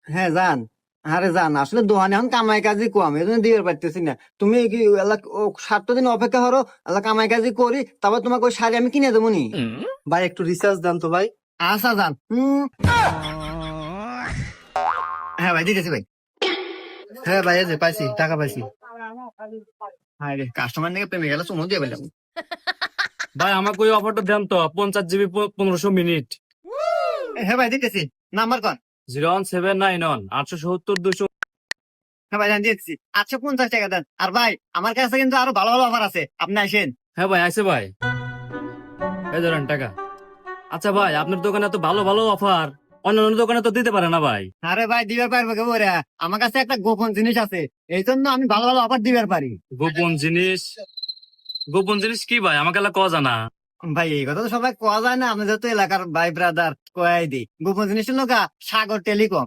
হ্যাঁ যান। আরে যান, আসলে দোকানে এখন কামাই কাজই কম, এই জন্য দিতে পারতেছি না। তুমি কি 7 দিন অপেক্ষা করো, কামাই কাজই করি, তারপর তোমাকে ওই শাড়ি আমি কিনে দেবো নি। ভাই একটু রিচার্জ দেন তো ভাই। আচ্ছা যান। হ্যাঁ ভাই, দিতেছি ভাই। হ্যাঁ ভাই, এই যে পাইছি, টাকা পাইছি। হ্যাঁ রে, কাস্টমার নিয়ে প্রেমে গেলে চুমো দিয়ে পেলাম। ভাই আমাকে ওই অফারটা দেন তো, 50 জিবি 1500 মিনিট। হ্যাঁ ভাই, দিতেছি। নাম্বার কন। 01791 870 200। হ্যাঁ ভাই, দিতেছি। 850 টাকা দেন। আর ভাই, আমার কাছে কিন্তু আরো ভালো ভালো অফার আছে, আপনি আসেন। হ্যাঁ ভাই, আছে ভাই, এই ধরেন টাকা। আচ্ছা ভাই, আপনার দোকানে তো ভালো ভালো অফার, অন্যান্য দোকানে তো দিতে পারে না ভাই। আরে ভাই, দিবার পারবো কে বলে? আমার কাছে একটা গোপন জিনিস আছে, এই জন্য আমি ভালো ভালো অফার দিবার পারি। গোপন জিনিস? গোপন জিনিস কি ভাই, আমাকে এলা কওয়া জানা। ভাই, এই কথা তো সবাই কোয়া যায় না, আপনি যেহেতু এলাকার ভাই ব্রাদার, কয়াই দিই। গোপন জিনিস হলো সাগর টেলিকম।